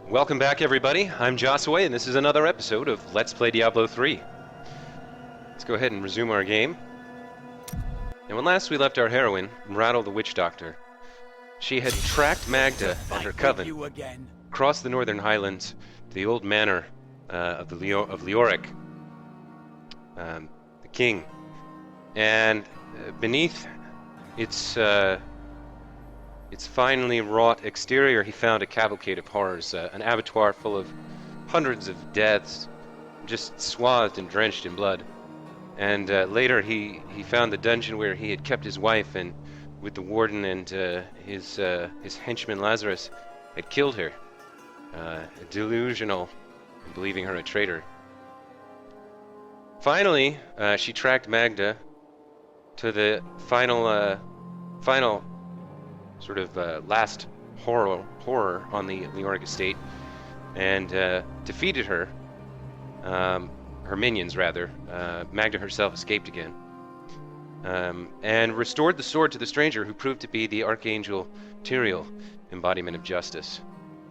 Welcome back, everybody. I'm Josiwe, and this is another episode of Let's Play Diablo 3. Let's go ahead and resume our game. And when last we left our heroine, Rattle the Witch Doctor, she had tracked Magda and her coven across the northern highlands to the old manor of Leoric, the king. And beneath its finely wrought exterior, he found a cavalcade of horrors, an abattoir full of hundreds of deaths, just swathed and drenched in blood. And later he found the dungeon where he had kept his wife, and with the warden and his henchman Lazarus had killed her, delusional, believing her a traitor. Finally, she tracked Magda to the final sort of last horror on the Leoric estate, and defeated her. Her minions, rather. Magda herself escaped again, and restored the sword to the stranger, who proved to be the Archangel Tyrael, embodiment of justice.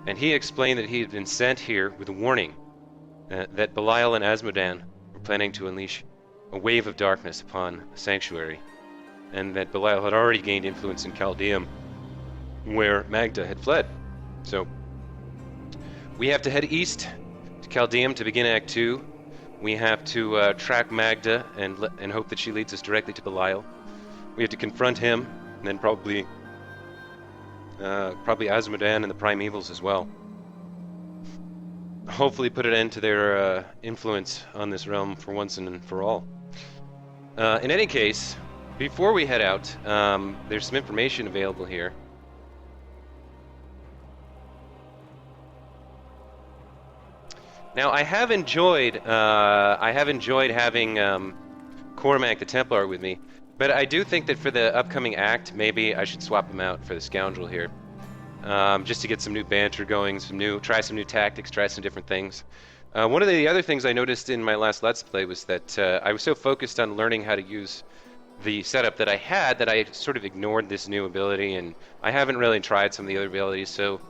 And he explained that he had been sent here with a warning that Belial and Asmodan were planning to unleash a wave of darkness upon the sanctuary, and that Belial had already gained influence in Chaldeum, where Magda had fled. So we have to head east to Chaldeum to begin Act 2. We have to track Magda and hope that she leads us directly to Belial. We have to confront him, and then probably Asmodan and the Primevals as well. Hopefully put an end to their influence on this realm for once and for all. In any case, before we head out, there's some information available here. Now, I have enjoyed having Cormac the Templar with me, but I do think that for the upcoming act, maybe I should swap him out for the Scoundrel here, just to get some new banter going, try some new tactics, try some different things. One of the other things I noticed in my last Let's Play was that I was so focused on learning how to use the setup that I had that I sort of ignored this new ability, and I haven't really tried some of the other abilities. So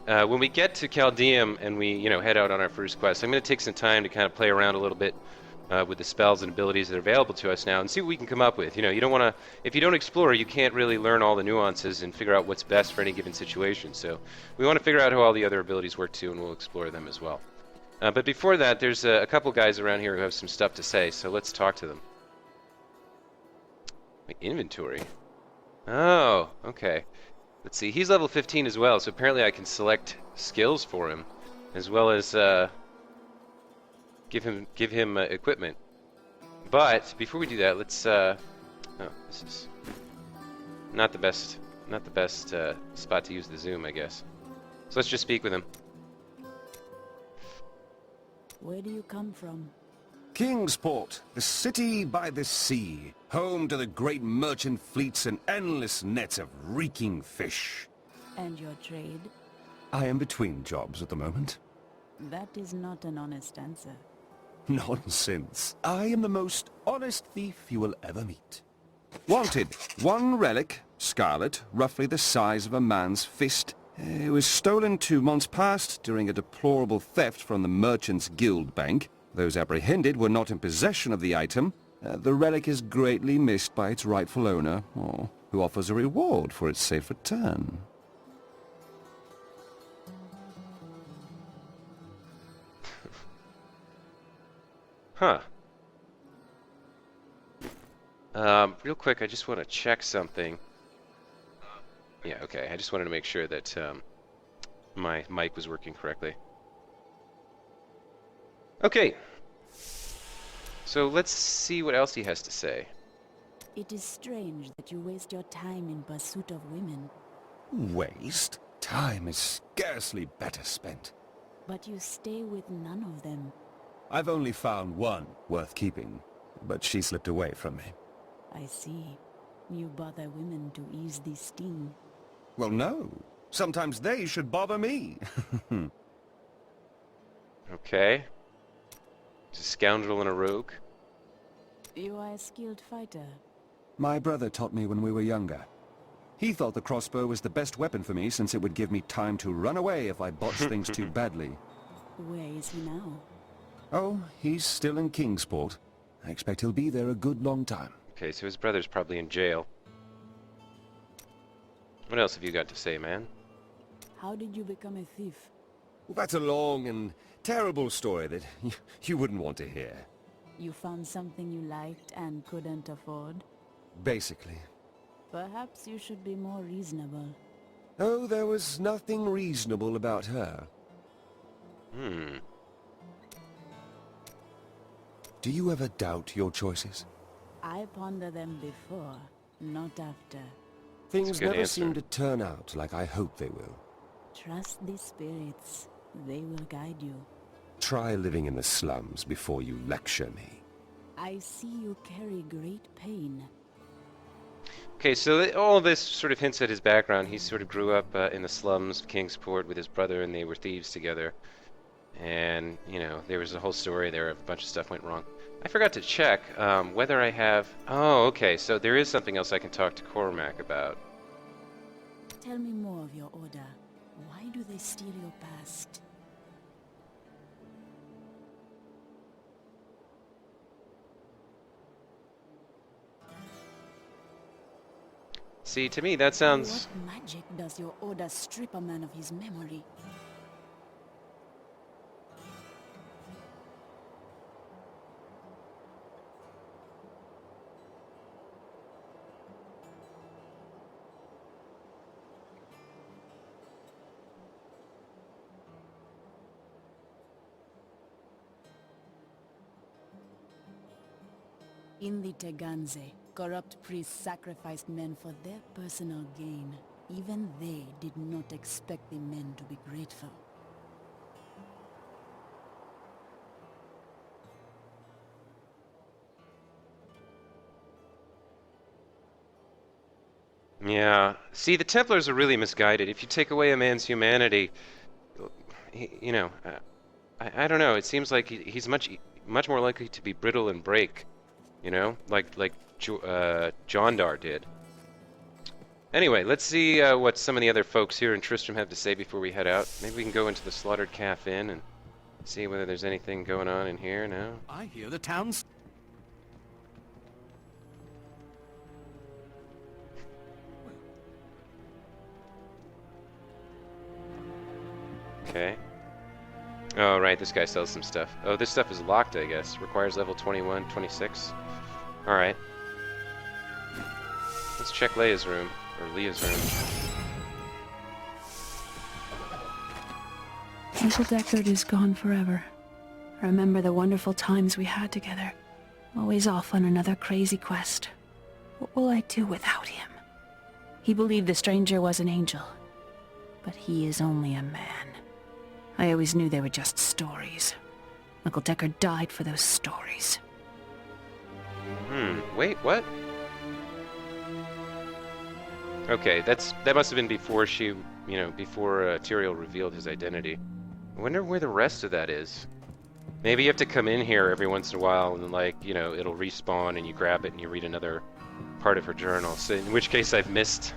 when we get to Chaldeum and we, head out on our first quest, I'm going to take some time to kind of play around a little bit with the spells and abilities that are available to us now and see what we can come up with. You don't want to, if you don't explore, you can't really learn all the nuances and figure out what's best for any given situation. So we want to figure out how all the other abilities work too, and we'll explore them as well. But before that, there's a couple guys around here who have some stuff to say, so let's talk to them. My inventory? Oh, okay. Let's see, he's level 15 as well, so apparently I can select skills for him, as well as give him equipment. But before we do that, let's oh, this is not the best spot to use the zoom, I guess. So let's just speak with him. Where do you come from? Kingsport, the city by the sea, home to the great merchant fleets and endless nets of reeking fish. And your trade? I am between jobs at the moment. That is not an honest answer. Nonsense. I am the most honest thief you will ever meet. Wanted, one relic, scarlet, roughly the size of a man's fist. It was stolen 2 months past during a deplorable theft from the Merchants Guild Bank. Those apprehended were not in possession of the item. The relic is greatly missed by its rightful owner, who offers a reward for its safe return. Huh. Real quick, I just want to check something. Yeah, okay. I just wanted to make sure that my mic was working correctly. Okay. So let's see what else he has to say. It is strange that you waste your time in pursuit of women. Waste? Time is scarcely better spent. But you stay with none of them. I've only found one worth keeping, but she slipped away from me. I see. You bother women to ease the sting. Well, no. Sometimes they should bother me. Okay. He's a scoundrel and a rogue. You are a skilled fighter. My brother taught me when we were younger. He thought the crossbow was the best weapon for me since it would give me time to run away if I botched things too badly. Where is he now? Oh, he's still in Kingsport. I expect he'll be there a good long time. Okay, so his brother's probably in jail. What else have you got to say, man? How did you become a thief? Well, that's a long and terrible story that you wouldn't want to hear. You found something you liked and couldn't afford? Basically. Perhaps you should be more reasonable. Oh, there was nothing reasonable about her. Do you ever doubt your choices? I ponder them before, not after. Things a good never answer. seem to turn out like I hope they will. Trust the spirits. They will guide you. Try living in the slums before you lecture me. I see you carry great pain. Okay, so all this sort of hints at his background. He sort of grew up in the slums of Kingsport with his brother, and they were thieves together. And, you know, there was a whole story there of a bunch of stuff went wrong. I forgot to check whether I have... Oh, okay, so there is something else I can talk to Cormac about. Tell me more of your order. Why do they steal your past? See, to me, that sounds... What magic does your order strip a man of his memory? In the Teganze, corrupt priests sacrificed men for their personal gain. Even they did not expect the men to be grateful. Yeah. See, the Templars are really misguided. If you take away a man's humanity, you know, I don't know. It seems like he's much more likely to be brittle and break. You know, like Jondar did. Anyway, let's see what some of the other folks here in Tristram have to say before we head out. Maybe we can go into the Slaughtered Calf Inn and see whether there's anything going on in here now. I hear the town's... Okay. Oh, right, this guy sells some stuff. Oh, this stuff is locked, I guess. Requires level 21, 26. Alright. Let's check Leia's room. Or Leah's room. Uncle Deckard is gone forever. I remember the wonderful times we had together. Always off on another crazy quest. What will I do without him? He believed the stranger was an angel. But he is only a man. I always knew they were just stories. Uncle Deckard died for those stories. Wait, what? Okay, that must have been before she, before Tyrael revealed his identity. I wonder where the rest of that is. Maybe you have to come in here every once in a while and, it'll respawn and you grab it and you read another part of her journal. So in which case I've missed,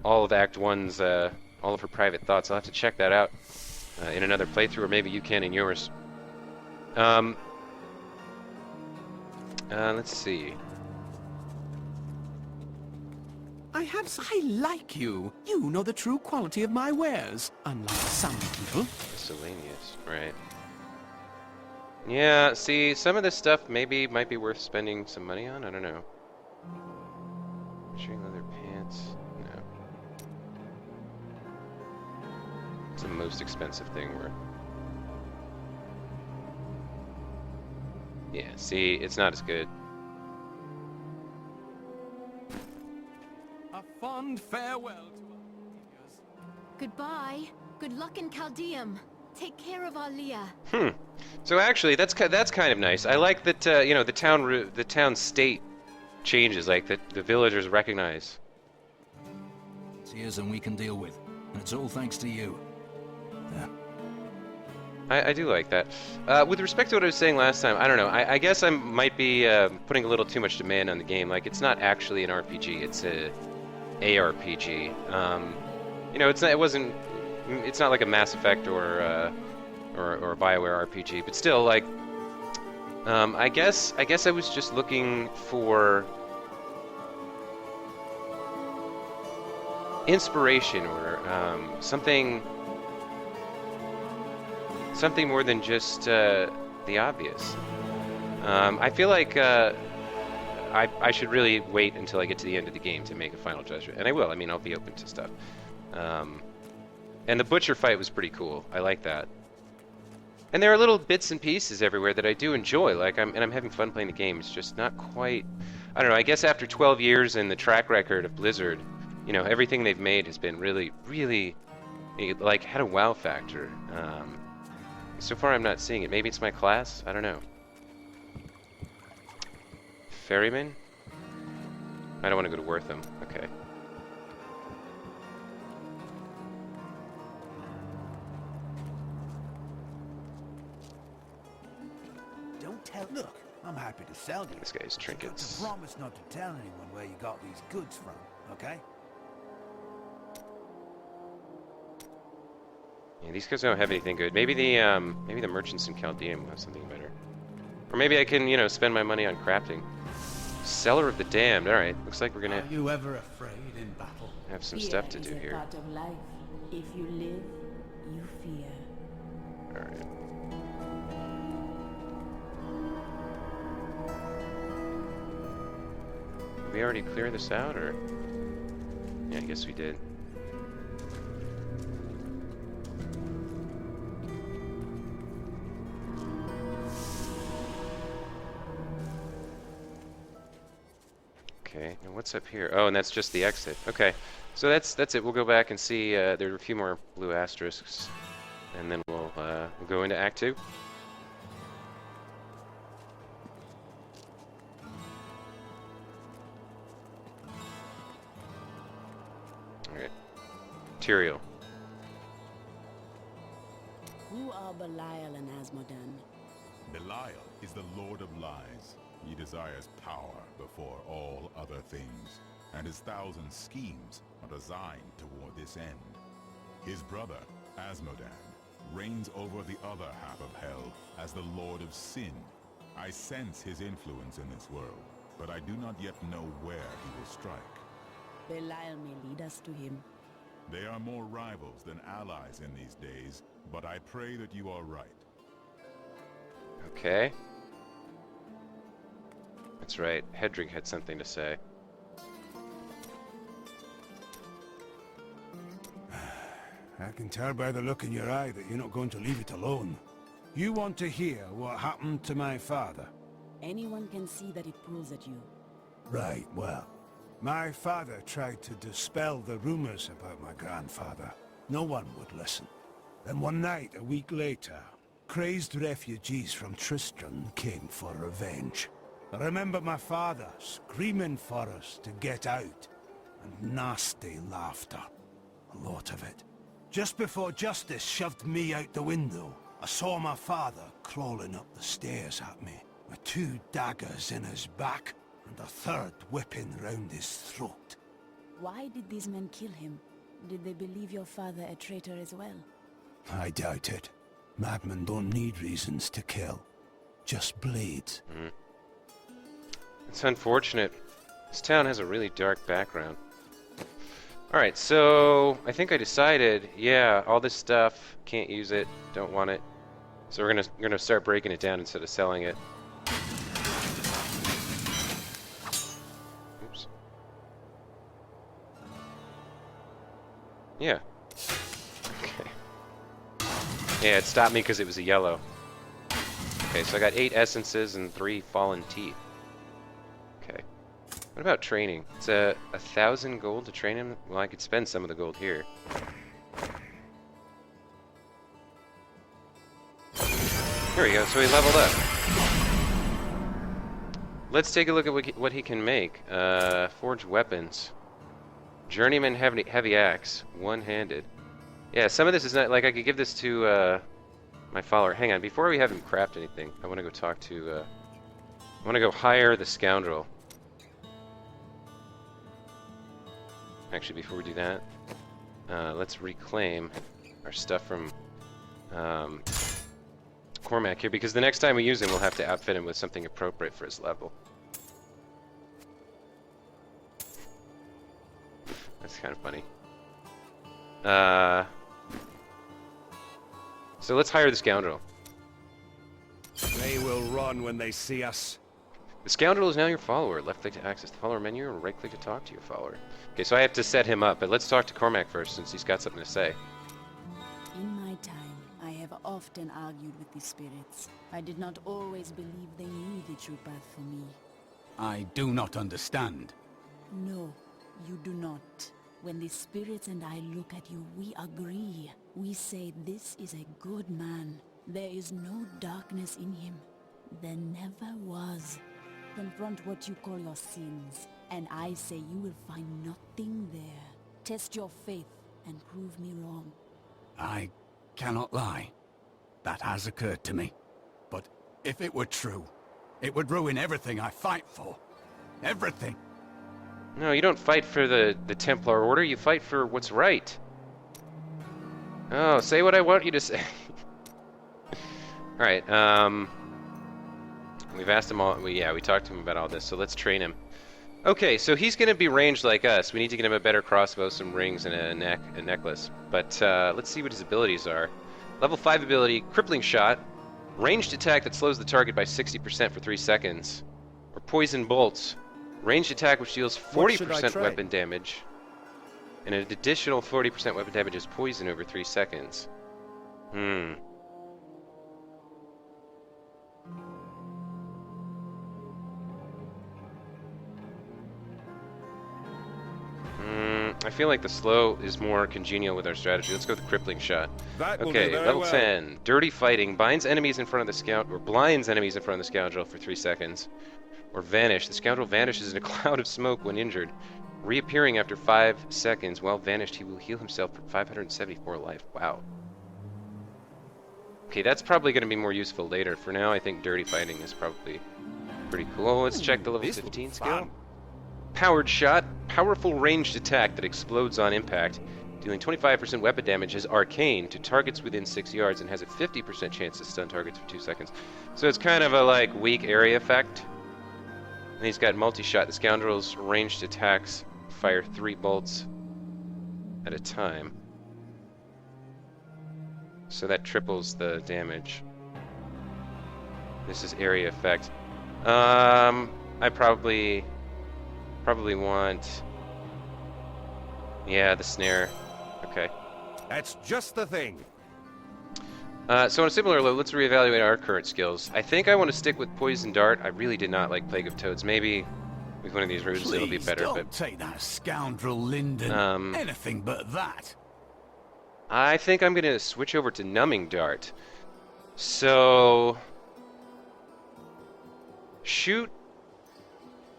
all of Act 1's, all of her private thoughts. I'll have to check that out in another playthrough, or maybe you can in yours. Let's see. I like you. You know the true quality of my wares, unlike some people. Miscellaneous, right. Yeah, see, some of this stuff might be worth spending some money on. I don't know. String leather pants. No. It's the most expensive thing worth. Yeah, see, it's not as good. A fond farewell to our years. Goodbye. Good luck in Chaldeum. Take care of our Leah. So actually, that's kind of nice. I like that the town state changes, like that the villagers recognize. It's years than we can deal with, and it's all thanks to you. There. I do like that. With respect to what I was saying last time, I don't know. I guess I might be putting a little too much demand on the game. Like, it's not actually an RPG. ARPG. You know, it's not like a Mass Effect or a BioWare RPG, but still, like, I guess I was just looking for inspiration or something more than just the obvious. I feel like I should really wait until I get to the end of the game to make a final judgment, and I will. I mean, I'll be open to stuff. And the butcher fight was pretty cool. I like that. And there are little bits and pieces everywhere that I do enjoy. Like I'm having fun playing the game. It's just not quite. I don't know. I guess after 12 years and the track record of Blizzard, you know, everything they've made has been really, really, like, had a wow factor. So far, I'm not seeing it. Maybe it's my class. I don't know. Ferryman? I don't want to go to Wortham. Okay. Don't tell. Look, I'm happy to sell you. This guy's trinkets. But you promise not to tell anyone where you got these goods from, okay? Yeah, these guys don't have anything good. Maybe the merchants in Chaldean will have something better. Or maybe I can, you know, spend my money on crafting. Cellar of the Damned. All right, looks like we're gonna. Are you ever afraid in battle? Have some stuff to do Fear is a here. part of life. If you live, you fear. All right. Did we already clear this out, or? Yeah, I guess we did. Okay, and what's up here? Oh, and that's just the exit. Okay, so that's it. We'll go back and see. There are a few more blue asterisks, and then we'll go into Act 2. All right, Tyrael. Who are Belial and Asmodan? Belial is the Lord of Lies. He desires power before all other things, and his thousand schemes are designed toward this end. His brother, Asmodan, reigns over the other half of Hell as the Lord of Sin. I sense his influence in this world, but I do not yet know where he will strike. Belial may lead us to him. They are more rivals than allies in these days, but I pray that you are right. Okay. That's right. Hedrick had something to say. I can tell by the look in your eye that you're not going to leave it alone. You want to hear what happened to my father? Anyone can see that it pulls at you. Right, well, my father tried to dispel the rumors about my grandfather. No one would listen. Then one night, a week later, crazed refugees from Tristram came for revenge. I remember my father screaming for us to get out, and nasty laughter. A lot of it. Just before justice shoved me out the window, I saw my father crawling up the stairs at me, with 2 daggers in his back, and a 3rd whipping round his throat. Why did these men kill him? Did they believe your father a traitor as well? I doubt it. Madmen don't need reasons to kill. Just blades. It's unfortunate. This town has a really dark background. Alright, so I think I decided, yeah, all this stuff, can't use it, don't want it. So we're gonna start breaking it down instead of selling it. Oops. Yeah. Okay. Yeah, it stopped me because it was a yellow. Okay, so I got 8 essences and 3 fallen teeth. Okay. What about training? It's 1,000 gold to train him? Well, I could spend some of the gold here. Here we go, so he leveled up. Let's take a look at what he can make. Forged weapons. Journeyman heavy axe. One-handed. Yeah, some of this is not... Like, I could give this to my follower. Hang on, before we have him craft anything, I want to go talk to... I want to go hire the scoundrel. Actually, actually, before we do that, let's reclaim our stuff from Cormac here, because the next time we use him, we'll have to outfit him with something appropriate for his level. That's kind of funny. So let's hire the scoundrel. They will run when they see us. The scoundrel is now your follower. Left click to access the follower menu, or right click to talk to your follower. Okay, so I have to set him up, but let's talk to Cormac first, since he's got something to say. In my time, I have often argued with the spirits. I did not always believe they knew the true path for me. I do not understand. No, you do not. When the spirits and I look at you, we agree. We say this is a good man. There is no darkness in him. There never was. Confront what you call your sins, and I say you will find nothing there. Test your faith and prove me wrong. I cannot lie. That has occurred to me. But if it were true, it would ruin everything I fight for. Everything. No, you don't fight for the Templar Order, you fight for what's right. Oh, say what I want you to say. Alright, we've asked him all, we talked to him about all this, so let's train him. Okay, so he's gonna be ranged like us. We need to get him a better crossbow, some rings, and a necklace. But, let's see what his abilities are. Level 5 ability, Crippling Shot. Ranged attack that slows the target by 60% for 3 seconds. Or Poison Bolts. Ranged attack which deals 40% weapon damage. And an additional 40% weapon damage is poison over 3 seconds. I feel like the slow is more congenial with our strategy. Let's go with the Crippling Shot. Okay, level 10. Dirty Fighting. Binds enemies in front of the scout, or blinds enemies in front of the scoundrel for 3 seconds. Or Vanish. The scoundrel vanishes in a cloud of smoke when injured. Reappearing after 5 seconds. While vanished, he will heal himself for 574 life. Wow. Okay, that's probably going to be more useful later. For now, I think Dirty Fighting is probably pretty cool. Let's check the level 15 skill. Powered Shot. Powerful ranged attack that explodes on impact. Dealing 25% weapon damage is arcane to targets within 6 yards and has a 50% chance to stun targets for 2 seconds. So it's kind of a, like, weak area effect. And he's got multi-shot. The scoundrel's ranged attacks fire 3 bolts at a time. So that triples the damage. This is area effect. I probably want... Yeah, the snare. Okay. That's just the thing. So on a similar note, let's reevaluate our current skills. I think I want to stick with Poison Dart. I really did not like Plague of Toads. Maybe with one of these runes it'll be better. Don't take that scoundrel, Linden. Anything but that. I think I'm going to switch over to Numbing Dart. So... Shoot...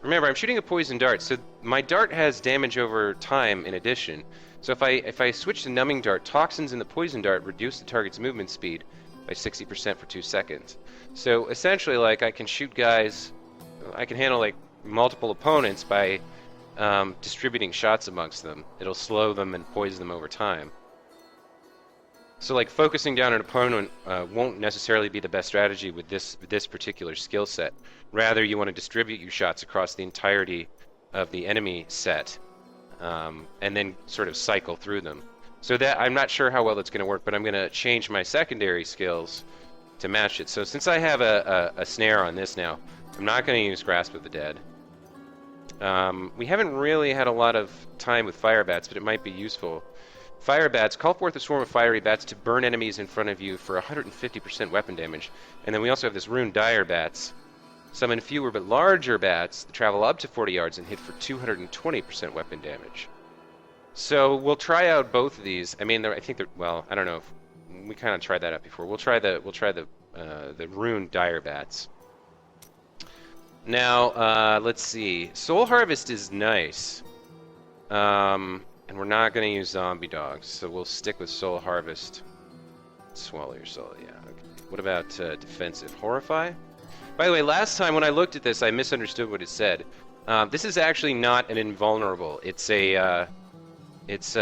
Remember, I'm shooting a Poison Dart, so my dart has damage over time in addition. So if I switch to Numbing Dart, toxins in the Poison Dart reduce the target's movement speed by 60% for 2 seconds. So essentially, like, I can shoot guys, I can handle, like, multiple opponents by distributing shots amongst them. It'll slow them and poison them over time. So, like, focusing down an opponent won't necessarily be the best strategy with this particular skill set. Rather, you want to distribute your shots across the entirety of the enemy set, and then sort of cycle through them. So that, I'm not sure how well that's going to work, but I'm going to change my secondary skills to match it. So since I have a snare on this now, I'm not going to use Grasp of the Dead. We haven't really had a lot of time with fire bats, but it might be useful. Fire bats, call forth a swarm of fiery bats to burn enemies in front of you for 150% weapon damage. And then we also have this rune dire bats. Summon fewer but larger bats that travel up to 40 yards and hit for 220% weapon damage. So we'll try out both of these. I mean, I think they're, well, I don't know if we kind of tried that out before. We'll try the rune dire bats. Now, let's see. Soul Harvest is nice. And we're not going to use zombie dogs, so we'll stick with Soul Harvest. Swallow your soul, yeah. Okay. What about defensive? Horrify? By the way, last time when I looked at this, I misunderstood what it said. This is actually not an invulnerable. It's a It's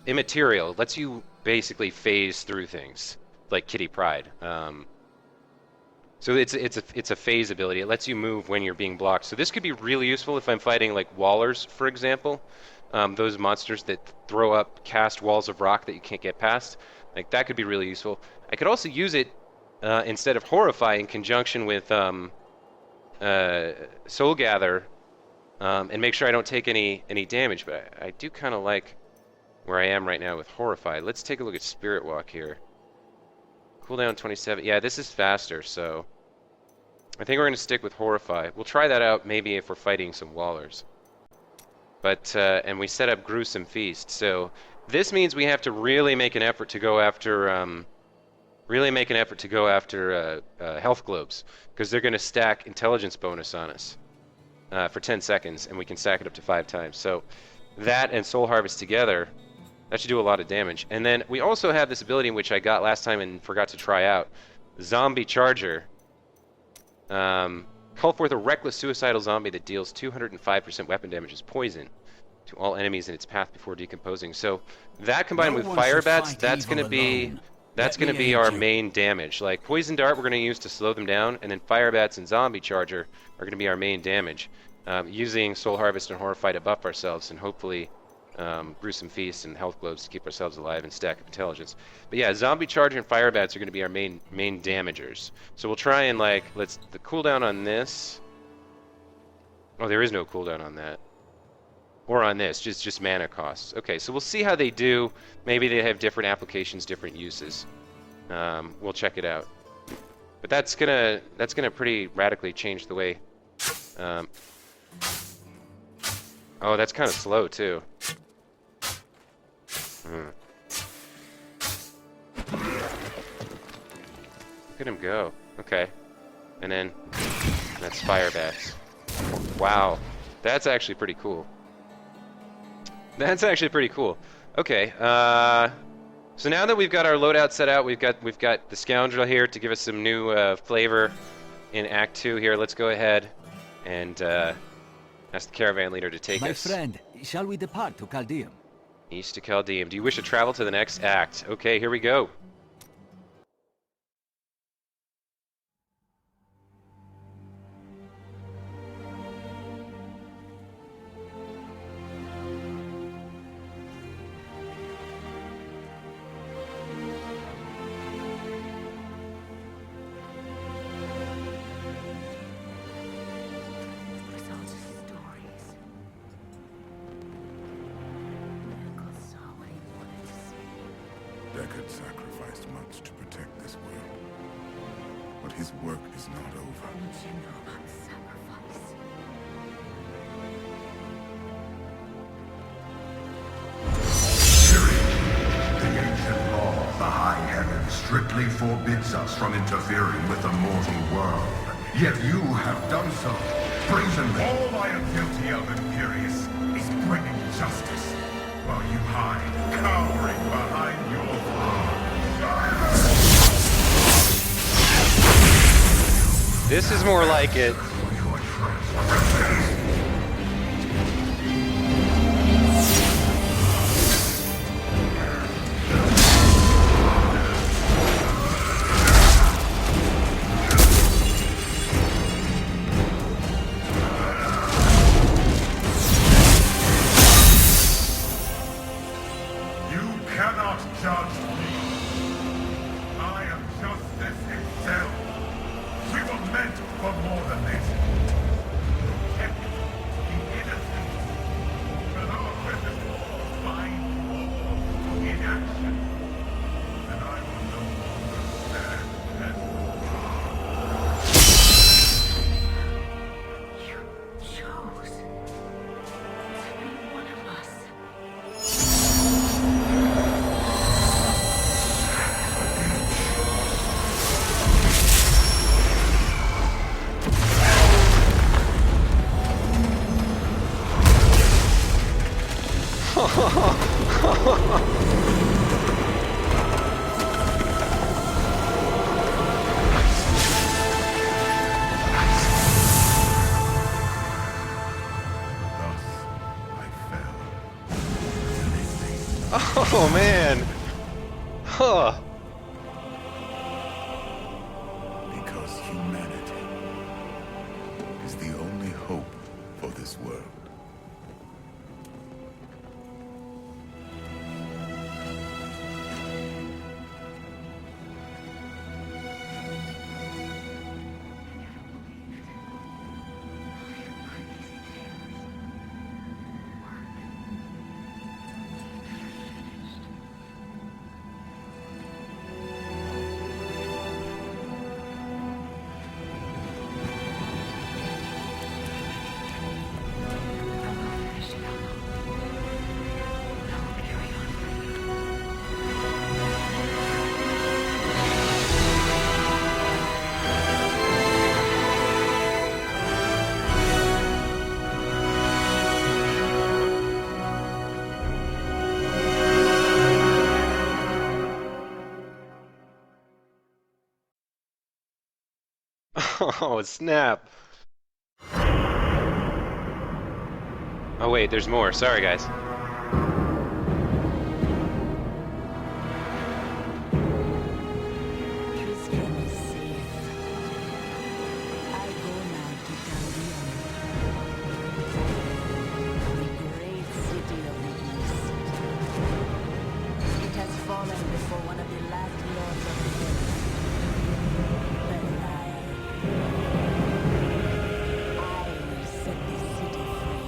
immaterial. It lets you basically phase through things like Kitty Pryde. So it's a phase ability. It lets you move when you're being blocked. So this could be really useful if I'm fighting like Wallers, for example. Those monsters that throw up cast walls of rock that you can't get past. Like that could be really useful. I could also use it instead of Horrify in conjunction with Soul Gather and make sure I don't take any damage. But I do kind of like where I am right now with Horrify. Let's take a look at Spirit Walk here. Cooldown 27. Yeah, this is faster, so I think we're going to stick with Horrify. We'll try that out maybe if we're fighting some Wallers. But and we set up Gruesome Feast. So this means we have to really make an effort to go after health globes, because they're going to stack intelligence bonus on us for 10 seconds, and we can stack it up to 5 times. So that and Soul Harvest together, that should do a lot of damage. And then we also have this ability which I got last time and forgot to try out. Zombie Charger. Call forth a reckless suicidal zombie that deals 205% weapon damage as poison to all enemies in its path before decomposing. So that combined with Fire Bats, that's going to be our main damage. Like Poison Dart we're going to use to slow them down, and then Fire Bats and Zombie Charger are going to be our main damage. Using Soul Harvest and Horrify to buff ourselves, and hopefully Gruesome Feast and Health Globes to keep ourselves alive and stack up intelligence. But yeah, Zombie Charger and Fire Bats are going to be our main damagers. So we'll try and the cooldown on this. Oh, there is no cooldown on that. Or on this, just mana costs. Okay, so we'll see how they do. Maybe they have different applications, different uses. We'll check it out. But that's gonna pretty radically change the way. Oh, that's kind of slow too. Look at him go. Okay. And then that's Fire Bats. Wow. That's actually pretty cool. That's actually pretty cool. Okay. So now that we've got our loadout set out, we've got the Scoundrel here to give us some new flavor in Act 2 here. Let's go ahead and ask the caravan leader to take us. My friend, shall we depart to Caldeum? East to Caldeum. Do you wish to travel to the next act? Okay, here we go. Deckard sacrificed much to protect this world. But his work is not over. What do you know about sacrifice? The ancient law of the high heaven strictly forbids us from interfering with the mortal world. Yet you have done so, brazenly. All I am guilty of, Imperius, is bringing justice, while you hide, cowering behind your throne. This is more like it. Oh man. Huh. Because humanity is the only hope for this world. Oh, snap. Oh wait, there's more. Sorry, guys. Tristram is safe. I go now to Gallium, the great city of the East. It has fallen before one of the last lords of the earth. But I will set the city free.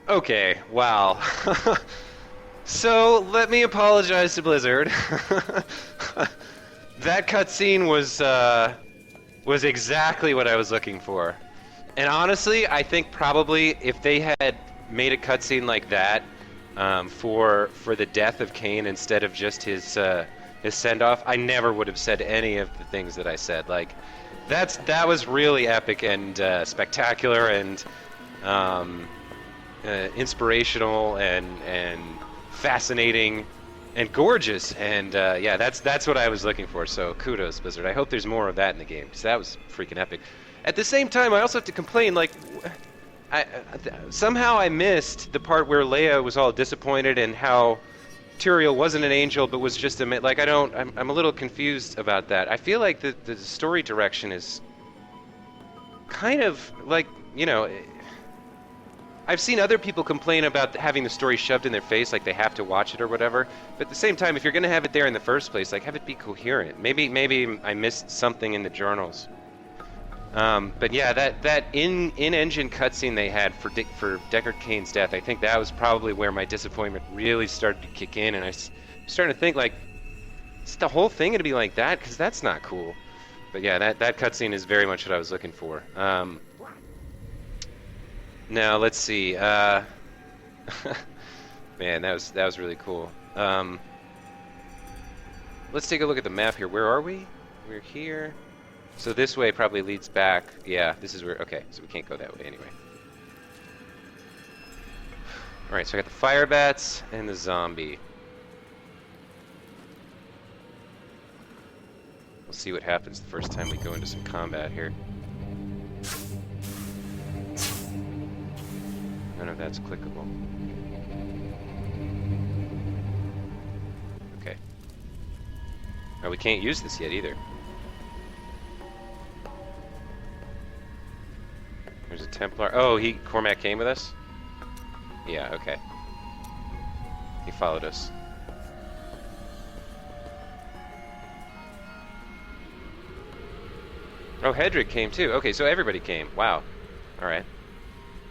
Okay, wow. So, let me apologize to Blizzard. That cutscene was exactly what I was looking for. And honestly, I think probably if they had made a cutscene like that for the death of Cain instead of just his send-off, I never would have said any of the things that I said. Like, that was really epic and spectacular and inspirational and fascinating and gorgeous. And yeah, that's what I was looking for. So kudos, Blizzard. I hope there's more of that in the game because that was freaking epic. At the same time, I also have to complain, like, somehow I missed the part where Leia was all disappointed and how Tyrael wasn't an angel but was just a like. I'm a little confused about that. I feel like the story direction is kind of like, you know, I've seen other people complain about having the story shoved in their face, like they have to watch it or whatever. But at the same time, if you're going to have it there in the first place, like, have it be coherent. Maybe I missed something in the journals. But yeah, that in-engine cutscene they had for Deckard Cain's death, I think that was probably where my disappointment really started to kick in, and I'm starting to think, like, is the whole thing going to be like that? Because that's not cool. But yeah, that cutscene is very much what I was looking for. Now let's see. Man, that was really cool. Let's take a look at the map here. Where are we? We're here. So this way probably leads back. Yeah, this is where... Okay, so we can't go that way anyway. Alright, so I got the fire bats and the zombie. We'll see what happens the first time we go into some combat here. None of that's clickable. Okay. Oh, we can't use this yet either. There's a Templar. Oh, Cormac came with us? Yeah, okay. He followed us. Oh, Hedrick came too. Okay, so everybody came. Wow. Alright.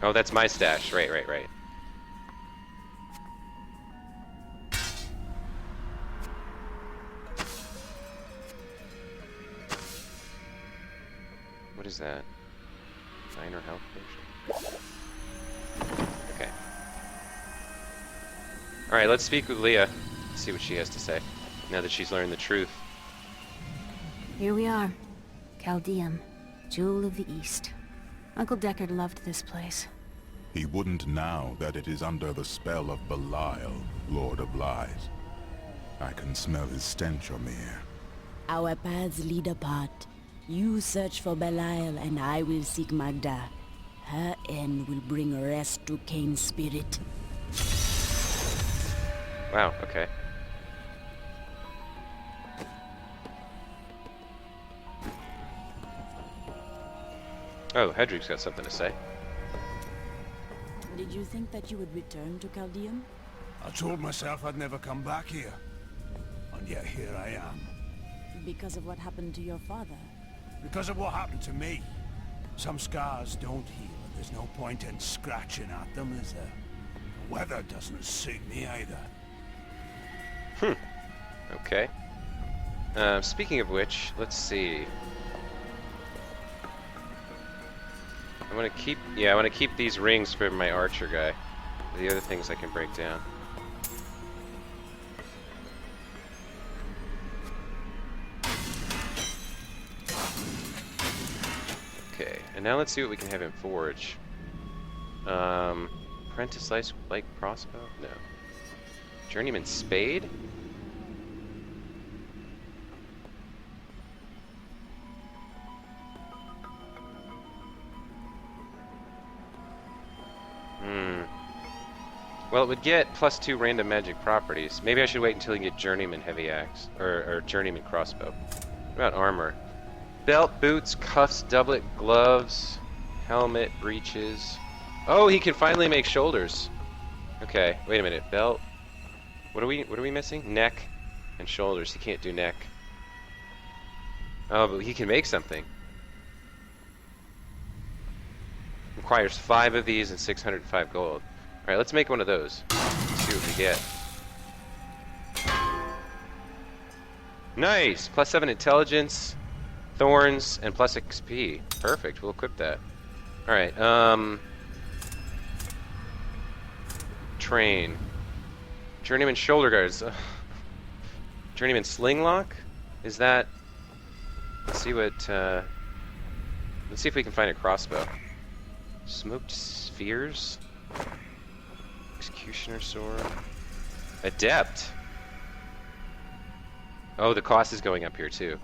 Oh, that's my stash. Right. What is that? Minor health potion. Okay. Alright, let's speak with Leah. See what she has to say, now that she's learned the truth. Here we are. Caldeum, Jewel of the East. Uncle Deckard loved this place. He wouldn't now that it is under the spell of Belial, Lord of Lies. I can smell his stench on the air. Our paths lead apart, You search for Belial, and I will seek Magda. Her end will bring rest to Cain's spirit. Wow, okay. Oh, Hedrig's got something to say. Did you think that you would return to Chaldeum? I told myself I'd never come back here. And yet here I am. Because of what happened to your father? Because of what happened to me. Some scars don't heal, and there's no point in scratching at them, is there? The weather doesn't suit me either. Okay. Speaking of which, let's see. I want to keep these rings for my archer guy. The other things I can break down. Okay, and now let's see what we can have in forge. Apprentice light crossbow? No. Journeyman spade? Well, it would get +2 random magic properties. Maybe I should wait until you get Journeyman Heavy Axe. Or Journeyman Crossbow. What about armor? Belt, boots, cuffs, doublet, gloves, helmet, breeches. Oh, he can finally make shoulders. Okay, wait a minute. Belt. What are we missing? Neck and shoulders. He can't do neck. Oh, but he can make something. Requires 5 of these and 605 gold. Alright, let's make one of those. Let's see what we get. Nice! +7 intelligence, thorns, and plus XP. Perfect, we'll equip that. Alright, train. Journeyman shoulder guards. Journeyman slinglock? Is that... Let's see what, let's see if we can find a crossbow. Smoked spheres? Executioner sword. Adept. Oh, the cost is going up here too.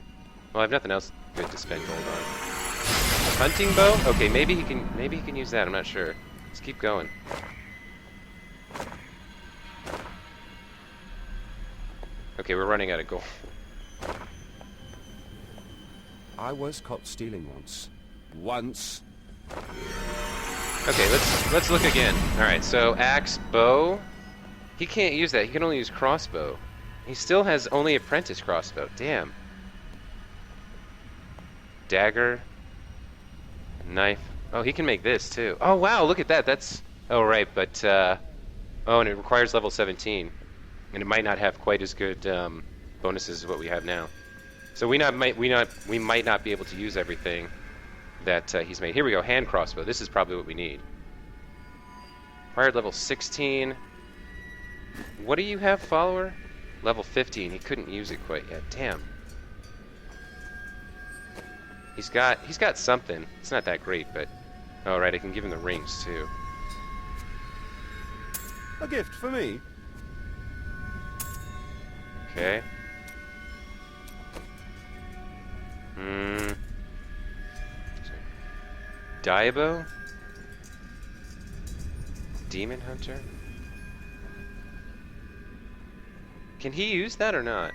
Well, I have nothing else good to spend gold on. Hunting bow? Okay, maybe he can use that. I'm not sure. Let's keep going. Okay, we're running out of gold. I was caught stealing once. Once. Okay, let's look again. Alright, so axe, bow. He can't use that. He can only use crossbow. He still has only apprentice crossbow. Damn. Dagger. Knife. Oh, he can make this too. Oh, wow, look at that. That's... Oh, right, but... Oh, and it requires level 17. And it might not have quite as good bonuses as what we have now. So we might not be able to use everything that he's made. Here we go, hand crossbow. This is probably what we need. Required level 16. What do you have, follower? Level 15. He couldn't use it quite yet. Damn. He's got something. It's not that great, but... Oh, right, I can give him the rings, too. A gift for me. Okay. Diablo? Demon Hunter? Can he use that or not?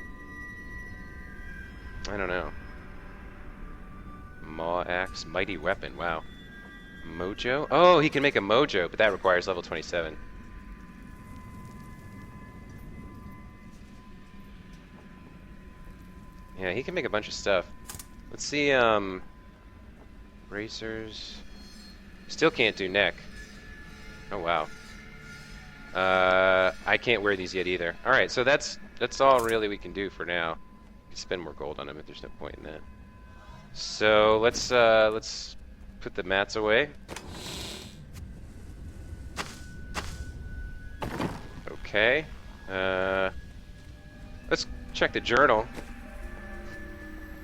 I don't know. Maw Axe, Mighty Weapon, wow. Mojo? Oh, he can make a Mojo, but that requires level 27. Yeah, he can make a bunch of stuff. Let's see, bracers. Still can't do neck. Oh, wow. I can't wear these yet either. Alright, so that's all really we can do for now. We can spend more gold on them if there's no point in that. So, let's put the mats away. Okay. Let's check the journal.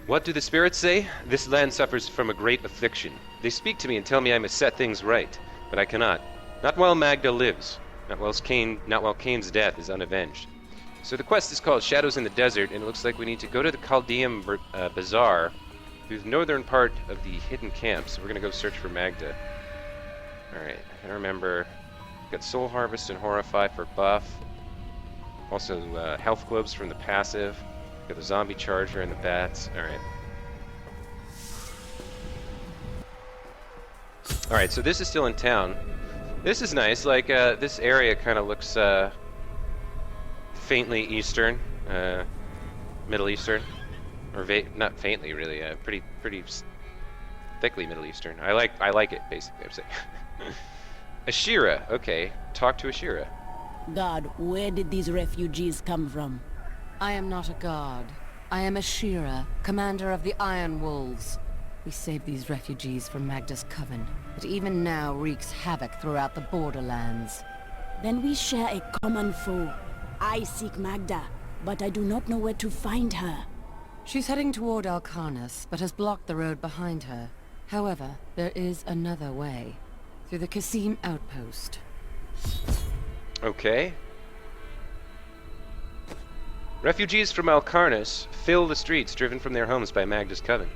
What do the spirits say? This land suffers from a great affliction. They speak to me and tell me I must set things right, but I cannot. Not while Magda lives. Not while Cain's death is unavenged. So the quest is called Shadows in the Desert, and it looks like we need to go to the Chaldeum Bazaar through the northern part of the hidden camp. So we're gonna go search for Magda. Alright, I can remember. Got Soul Harvest and Horrify for buff. Also, health globes from the passive. Got the zombie charger and the bats. Alright. Alright, so this is still in town. This is nice. Like, this area kind of looks faintly Eastern. Middle Eastern. Or not faintly, really. Pretty thickly Middle Eastern. I like it, basically, I'm saying. Ashira. Okay. Talk to Ashira. God, where did these refugees come from? I am not a god. I am Ashira, commander of the Iron Wolves. We saved these refugees from Magda's coven, but even now wreaks havoc throughout the borderlands. Then we share a common foe. I seek Magda, but I do not know where to find her. She's heading toward Alcarnus, but has blocked the road behind her. However, there is another way. Through the Kasim outpost. Okay. Refugees from Alcarnus fill the streets driven from their homes by Magda's coven.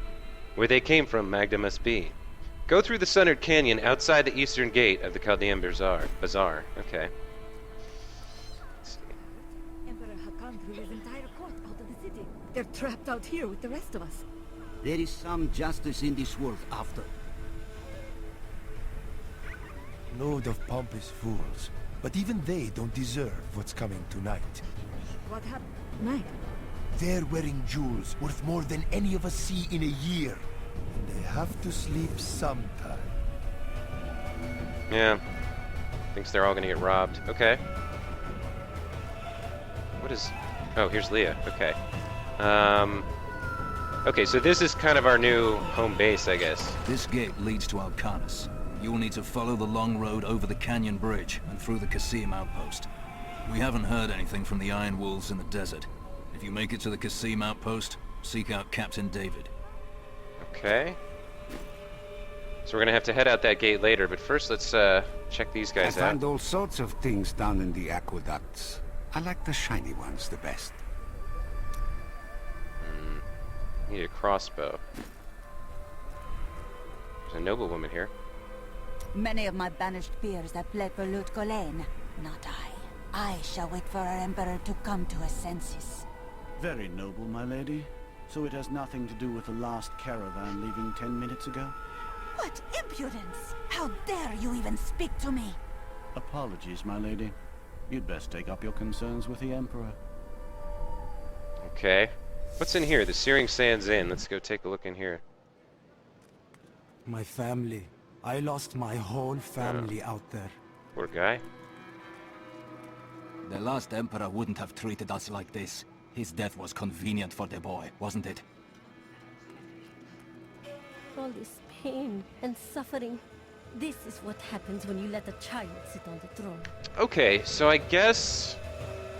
Where they came from, Magda must be. Go through the Sundered Canyon outside the eastern gate of the Chaldean Bazaar. Okay. Let's see. Emperor Hakan threw his entire court out of the city. They're trapped out here with the rest of us. There is some justice in this world after. Load of pompous fools. But even they don't deserve what's coming tonight. What happened? Night? They're wearing jewels worth more than any of us see in a year. And they have to sleep sometime. Yeah. Thinks they're all gonna get robbed. Okay. What is... Oh, here's Leah. Okay. Okay, so this is kind of our new home base, I guess. This gate leads to Alcarnus. You'll need to follow the long road over the canyon bridge and through the Kasim outpost. We haven't heard anything from the Iron Wolves in the desert. If you make it to the Kasim outpost, seek out Captain David. Okay. So we're gonna have to head out that gate later, but first let's check these guys I out. found all sorts of things down in the aqueducts. I like the shiny ones the best. Need a crossbow. There's a noblewoman here. Many of my banished peers have fled for Lut Gholen. Not I. I shall wait for our Emperor to come to his senses. Very noble, my lady. So it has nothing to do with the last caravan leaving 10 minutes ago? What impudence! How dare you even speak to me? Apologies, my lady. You'd best take up your concerns with the Emperor. Okay. What's in here? The Searing Sands Inn. Let's go take a look in here. My family. I lost my whole family out there. Poor guy. The last Emperor wouldn't have treated us like this. His death was convenient for the boy, wasn't it? All this pain and suffering. This is what happens when you let a child sit on the throne. Okay, so I guess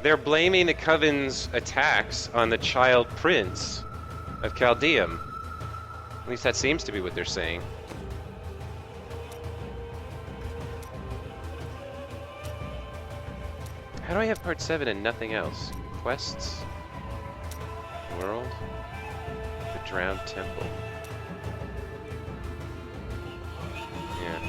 they're blaming the Coven's attacks on the child prince of Chaldeum. At least that seems to be what they're saying. How do I have part 7 and nothing else? Quests? World? The Drowned Temple. Yeah.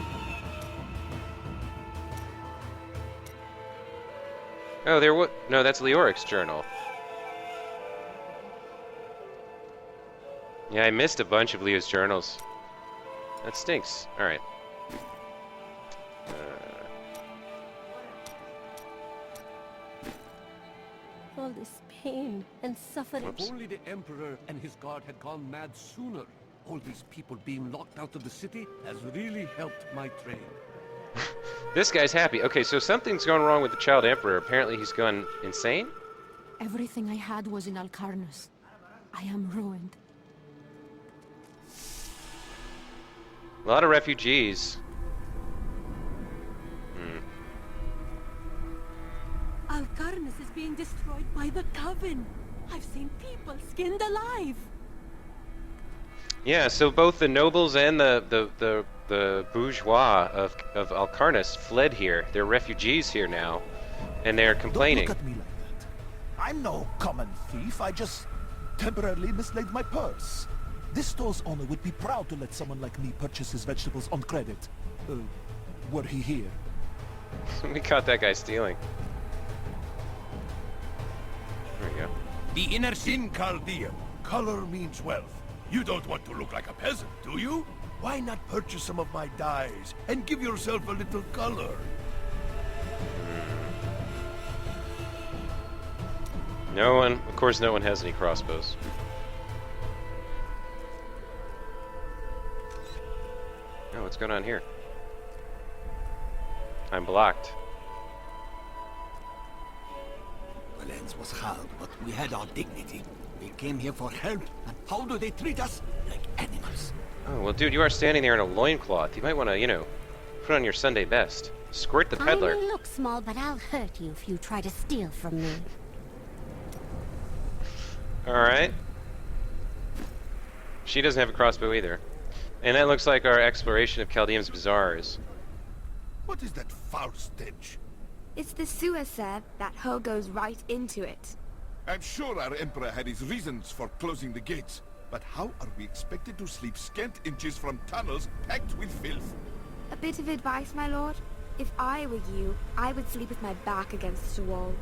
Oh, there what? No, that's Leoric's journal. Yeah, I missed a bunch of Leo's journals. That stinks. Alright. All this pain and suffering. If only the Emperor and his guard had gone mad sooner. All these people being locked out of the city has really helped my trade. This guy's happy. Okay, so something's gone wrong with the Child Emperor. Apparently he's gone insane? Everything I had was in Alcarnus. I am ruined. A lot of refugees. Alcarnus is being destroyed by the Coven. I've seen people skinned alive. Yeah, so both the nobles and the bourgeois of Alcarnus fled here. They're refugees here now, and they're complaining. Don't look at me like that. I'm no common thief. I just temporarily mislaid my purse. This store's owner would be proud to let someone like me purchase his vegetables on credit. Were he here? We caught that guy stealing. There we go. The inner in Chaldean, color means wealth. You don't want to look like a peasant, do you? Why not purchase some of my dyes and give yourself a little color? No one, of course, no one has any crossbows. Oh, what's going on here? I'm blocked. Valence was hard, but we had our dignity. We came here for help, and how do they treat us? Like animals. Oh, well, dude, you are standing there in a loincloth. You might want to, you know, put on your Sunday best. Squirt the peddler. I may look small, but I'll hurt you if you try to steal from me. Alright. She doesn't have a crossbow either. And that looks like our exploration of Chaldean's bazaars. What is that foul stench? It's the sewer, sir. That hole goes right into it. I'm sure our Emperor had his reasons for closing the gates. But how are we expected to sleep scant inches from tunnels packed with filth? A bit of advice, my lord. If I were you, I would sleep with my back against a wall.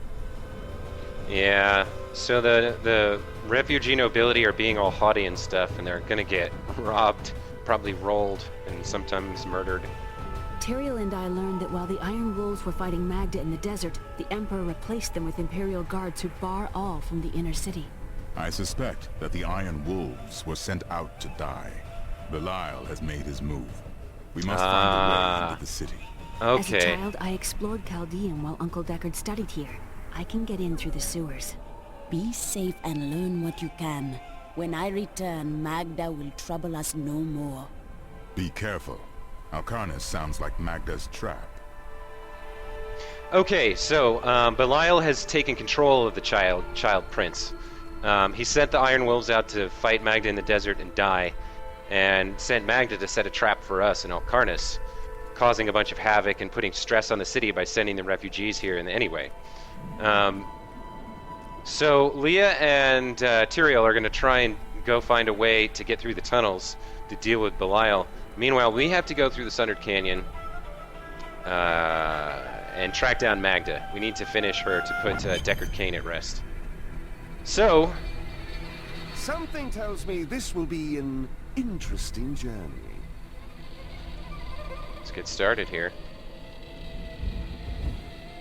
Yeah, so the refugee nobility are being all haughty and stuff, and they're gonna get robbed, probably rolled, and sometimes murdered. Tyrael and I learned that while the Iron Wolves were fighting Magda in the desert, the Emperor replaced them with Imperial guards who bar all from the inner city. I suspect that the Iron Wolves were sent out to die. Belial has made his move. We must find a way into the city. Okay. As a child, I explored Chaldean while Uncle Deckard studied here. I can get in through the sewers. Be safe and learn what you can. When I return, Magda will trouble us no more. Be careful. Alcarnus sounds like Magda's trap. Okay, so Belial has taken control of the child prince. He sent the Iron Wolves out to fight Magda in the desert and die, and sent Magda to set a trap for us in Alcarnus, causing a bunch of havoc and putting stress on the city by sending the refugees here anyway. So Leah and Tyrael are going to try and go find a way to get through the tunnels to deal with Belial. Meanwhile, we have to go through the Sundered Canyon and track down Magda. We need to finish her to put Deckard Cain at rest. So... something tells me this will be an interesting journey. Let's get started here.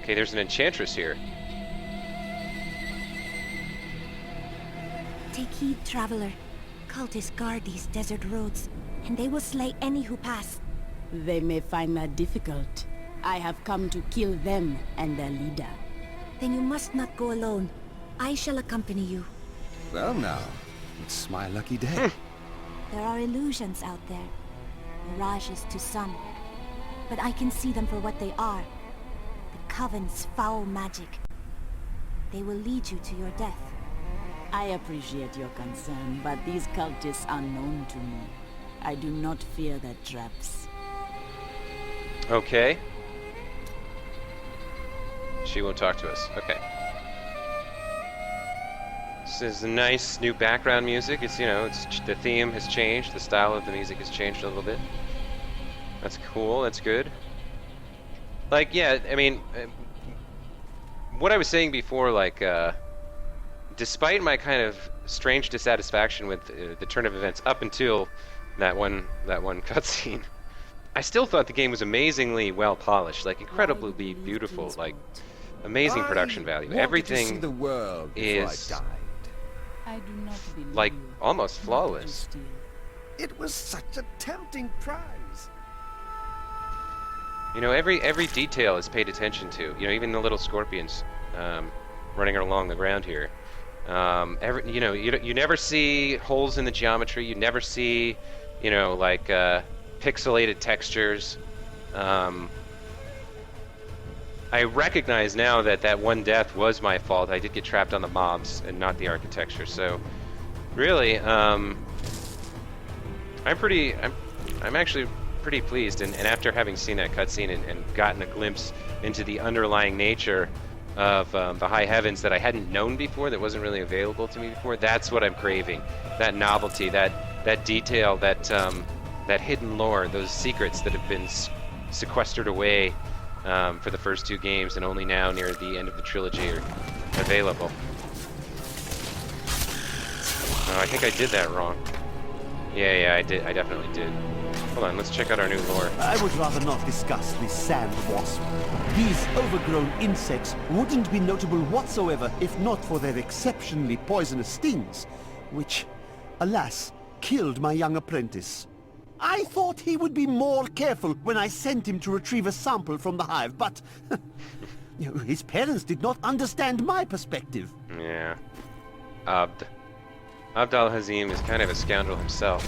Okay, there's an enchantress here. Take heed, traveler. Cultists guard these desert roads, and they will slay any who pass. They may find that difficult. I have come to kill them and their leader. Then you must not go alone. I shall accompany you. Well now, it's my lucky day. There are illusions out there. Mirages to some. But I can see them for what they are. The Coven's foul magic. They will lead you to your death. I appreciate your concern, but these cultists are known to me. I do not fear their traps. Okay. She won't talk to us. Okay. This is nice new background music. It's, you know, the theme has changed. The style of the music has changed a little bit. That's cool. That's good. Like, yeah, I mean, what I was saying before, like, despite my kind of strange dissatisfaction with the turn of events up until that one cutscene, I still thought the game was amazingly well polished, like incredibly beautiful, like amazing production value. Everything the world is I do not believe like almost flawless. It was such a tempting prize. You know, every detail is paid attention to. You know, even the little scorpions running along the ground here. You know, you never see holes in the geometry. You never see, you know, like pixelated textures. I recognize now that one death was my fault. I did get trapped on the mobs and not the architecture. So, really, I'm actually pretty pleased. And after having seen that cutscene and gotten a glimpse into the underlying nature of the high heavens that I hadn't known before, that wasn't really available to me before, that's what I'm craving. That novelty, that that detail, that that hidden lore, those secrets that have been sequestered away for the first 2 games, and only now near the end of the trilogy are available. Oh, I think I did that wrong. Yeah, I did. I definitely did. Hold on, let's check out our new lore. I would rather not discuss the sand wasp. These overgrown insects wouldn't be notable whatsoever if not for their exceptionally poisonous stings, which, alas, killed my young apprentice. I thought he would be more careful when I sent him to retrieve a sample from the hive, but his parents did not understand my perspective. Yeah. Abd al-Hazim is kind of a scoundrel himself.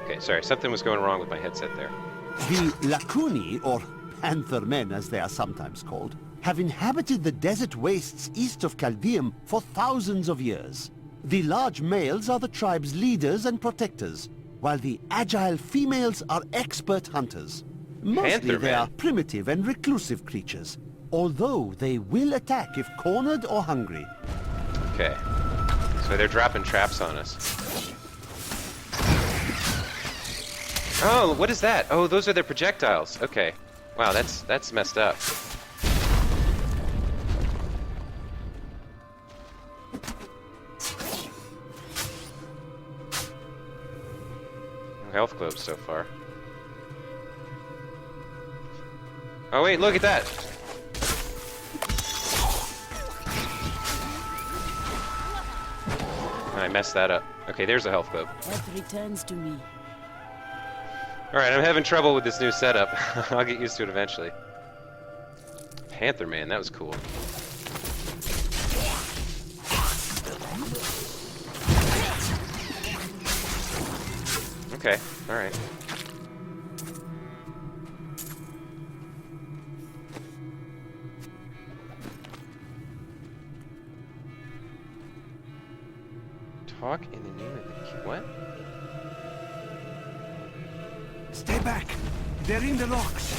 Okay, sorry, something was going wrong with my headset there. The Lakuni, or Panther Men as they are sometimes called, have inhabited the desert wastes east of Caldeum for thousands of years. The large males are the tribe's leaders and protectors, while the agile females are expert hunters. Mostly they are primitive and reclusive creatures, although they will attack if cornered or hungry. Okay, so they're dropping traps on us. Oh, what is that? Oh, those are their projectiles. Okay. Wow, that's messed up. No health globes so far. Oh wait, look at that! I messed that up. Okay, there's a health globe. Earth returns to me. Alright, I'm having trouble with this new setup. I'll get used to it eventually. Panther Man, that was cool. Okay, alright. Talk in the name of the king. What? Stay back! They're in the rocks!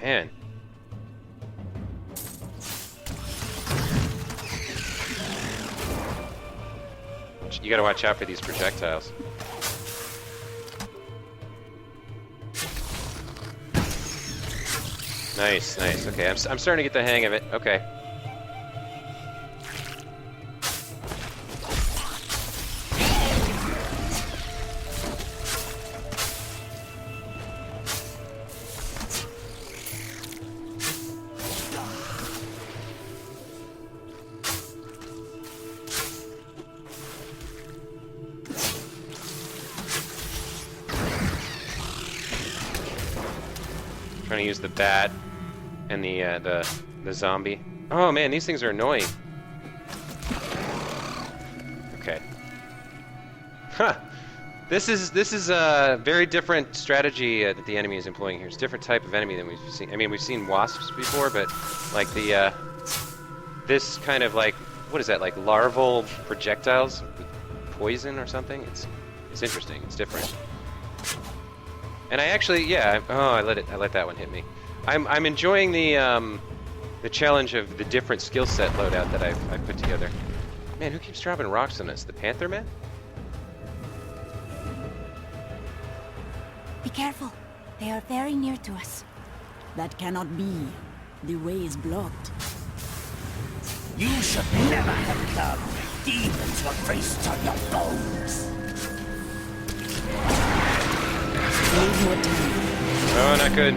Man. You gotta watch out for these projectiles. Nice, nice. Okay, I'm starting to get the hang of it. Okay. Trying to use the bat and the zombie. Oh man, these things are annoying. Okay. Huh. This is a very different strategy that the enemy is employing here. It's a different type of enemy than we've seen. I mean, we've seen wasps before, but like the this kind of like, what is that, like larval projectiles with poison or something? It's interesting. It's different. And I actually, yeah. Oh, I let that one hit me. I'm enjoying the challenge of the different skill set loadout that I've put together. Man, who keeps dropping rocks on us? The Panther Man? Be careful. They are very near to us. That cannot be. The way is blocked. You should never have come. Demons will feast on your bones. Need more time. Oh, not good.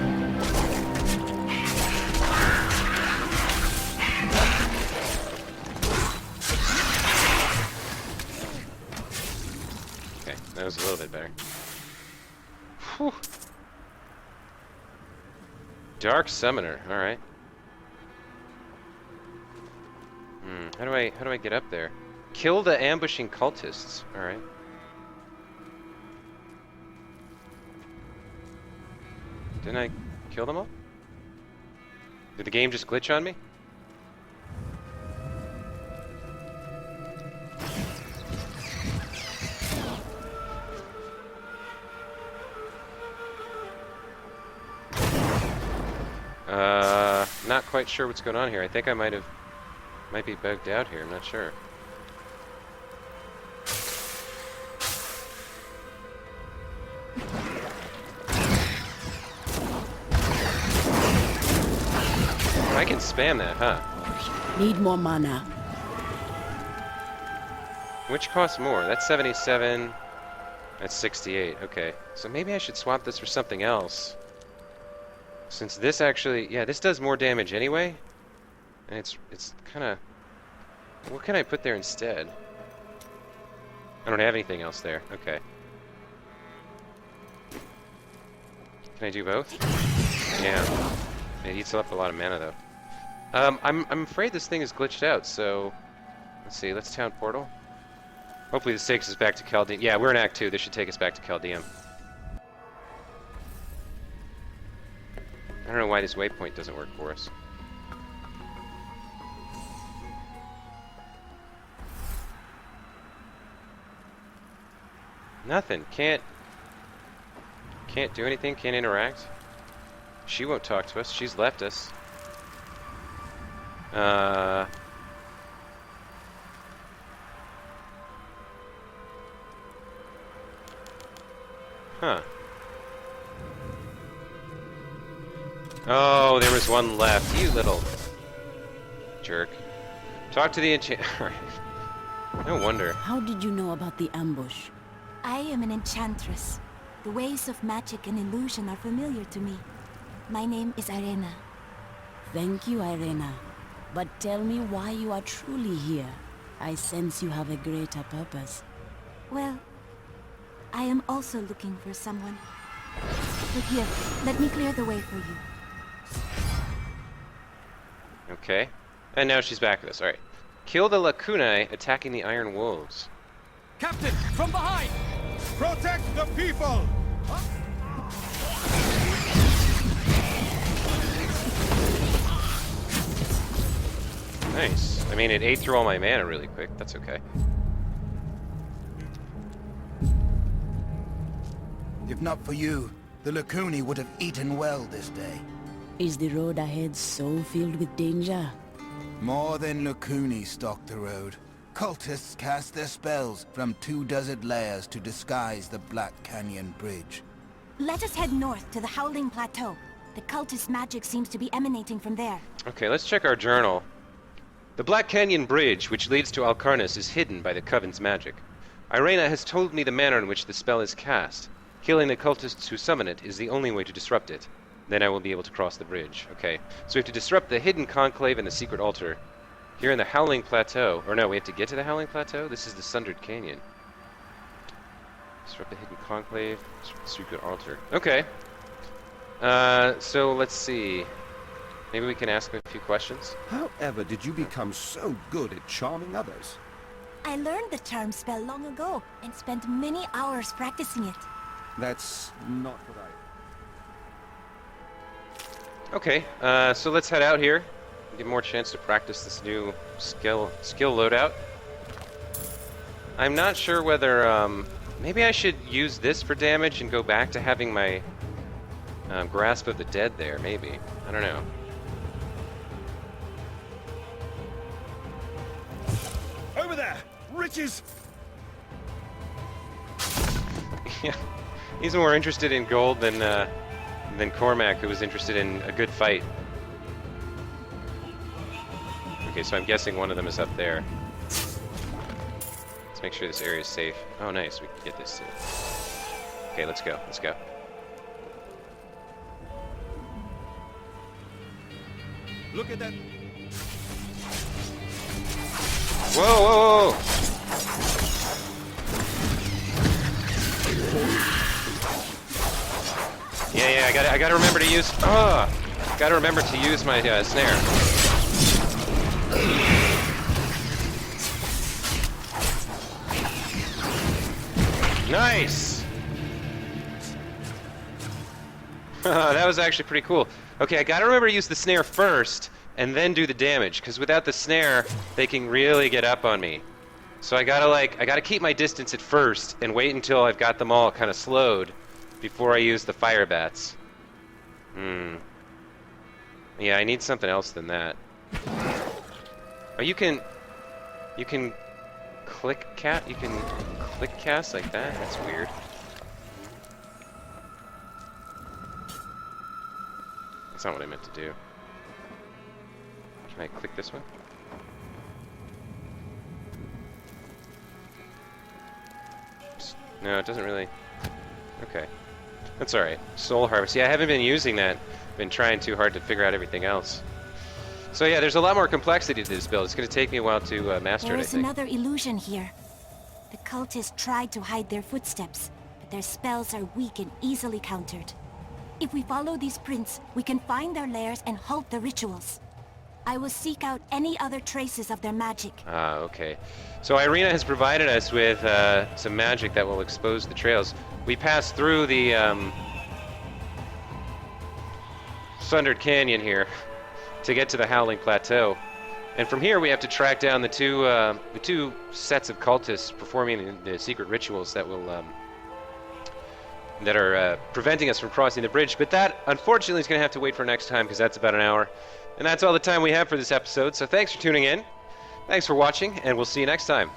Okay, that was a little bit better. Whew. Dark Summoner, alright. How do I get up there? Kill the ambushing cultists, alright. Didn't I kill them all? Did the game just glitch on me? Not quite sure what's going on here. I think I might be bugged out here. I'm not sure. I can spam that, huh? Need more mana. Which costs more? That's 77. That's 68. Okay. So maybe I should swap this for something else. Since this actually... Yeah, this does more damage anyway. And it's kind of... What can I put there instead? I don't have anything else there. Okay. Can I do both? Yeah. It eats up a lot of mana, though. I'm afraid this thing is glitched out, so... Let's see, let's town portal. Hopefully this takes us back to Chaldean. Yeah, we're in Act 2. This should take us back to Chaldean. I don't know why this waypoint doesn't work for us. Nothing. Can't do anything. Can't interact. She won't talk to us. She's left us. Huh. Oh, there was one left. You little jerk. Talk to the enchant. No wonder. How did you know about the ambush? I am an enchantress. The ways of magic and illusion are familiar to me. My name is Irena. Thank you, Irena. But tell me why you are truly here. I sense you have a greater purpose. Well, I am also looking for someone. But here, let me clear the way for you. Okay. And now she's back with us. Alright. Kill the Lacunae attacking the Iron Wolves. Captain, from behind! Protect the people! Nice. I mean, it ate through all my mana really quick. That's okay. If not for you, the Lacuni would have eaten well this day. Is the road ahead so filled with danger? More than Lacuni stalk the road. Cultists cast their spells from 2 desert layers to disguise the Black Canyon Bridge. Let us head north to the Howling Plateau. The cultist magic seems to be emanating from there. Okay, let's check our journal. The Black Canyon Bridge, which leads to Alcarnus, is hidden by the Coven's magic. Irena has told me the manner in which the spell is cast. Killing the cultists who summon it is the only way to disrupt it. Then I will be able to cross the bridge. Okay, so we have to disrupt the hidden conclave and the secret altar. Here in the Howling Plateau. Or no, we have to get to the Howling Plateau? This is the Sundered Canyon. Disrupt the hidden conclave, disrupt the secret altar. Okay. So let's see. Maybe we can ask him a few questions. However did you become so good at charming others? I learned the charm spell long ago and spent many hours practicing it. That's not what I... Okay, so let's head out here. Get more chance to practice this new skill loadout. I'm not sure whether, maybe I should use this for damage and go back to having my Grasp of the Dead there, maybe. I don't know. Over there! Riches! Yeah, he's more interested in gold than Cormac, who was interested in a good fight. Okay, so I'm guessing one of them is up there. Let's make sure this area is safe. Oh, nice, we can get this too. Okay, let's go, let's go. Look at that. Whoa, whoa, whoa! Yeah, I gotta remember to use. Gotta remember to use my snare. Nice. That was actually pretty cool. Okay, I gotta remember to use the snare first, and then do the damage, because without the snare, they can really get up on me. So I gotta keep my distance at first, and wait until I've got them all kind of slowed, before I use the fire bats. Yeah, I need something else than that. Oh, you can click cast like that? That's weird. That's not what I meant to do. Can I click this one? No, it doesn't really. Okay. That's alright. Soul Harvest. Yeah, I haven't been using that. Been trying too hard to figure out everything else. So yeah, there's a lot more complexity to this build. It's going to take me a while to master There it, I is think. another illusion here. The cultists tried to hide their footsteps, but their spells are weak and easily countered. If we follow these prints, we can find their lairs and halt the rituals. I will seek out any other traces of their magic. Ah, okay. So Irina has provided us with some magic that will expose the trails. We passed through the Sundered Canyon here to get to the Howling Plateau, and from here we have to track down the two sets of cultists performing the secret rituals that will that are preventing us from crossing the bridge. But that, unfortunately, is going to have to wait for next time, because that's about an hour. And that's all the time we have for this episode, so thanks for tuning in. Thanks for watching, and we'll see you next time.